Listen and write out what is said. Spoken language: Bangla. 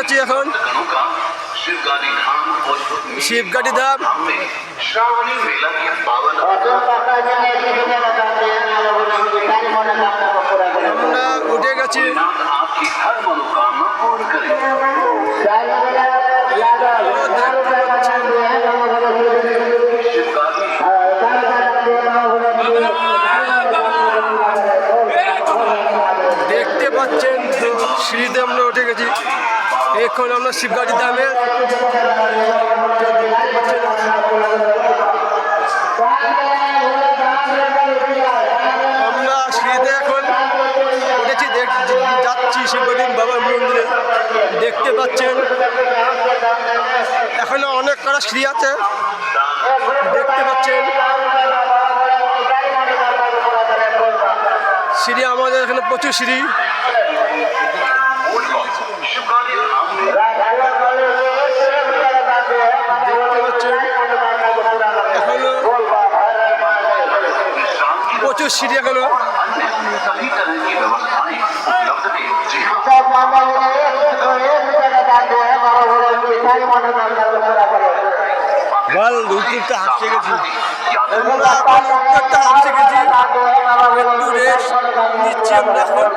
যাচ্ছি এখন শিবগাড়ি ধাম। আমরা উঠে গেছি। দেখতে পাচ্ছেন সিঁড়িতে আমরা উঠে গেছি। এখন আমরা শিবগাড়ি ধামে আমরা সিঁড়িতে এখন উঠেছি, যাচ্ছি শিবগাড়ি বাবার মন্দিরে। দেখতে পাচ্ছেন এখনো অনেক কটা সিঁড়ি আছে, দেখতে পাচ্ছেন সিঁড়ি, আমাদের এখানে প্রচুর সিঁড়ি। দেখতে পাচ্ছেন এখনো প্রচুর সিঁড়ি এখনো। উত্তরটা হাসতে গেছি, আমরা উত্তরটা হাসতে গেছি, একটু রেস্ট নিচ্ছি আমরা এখন।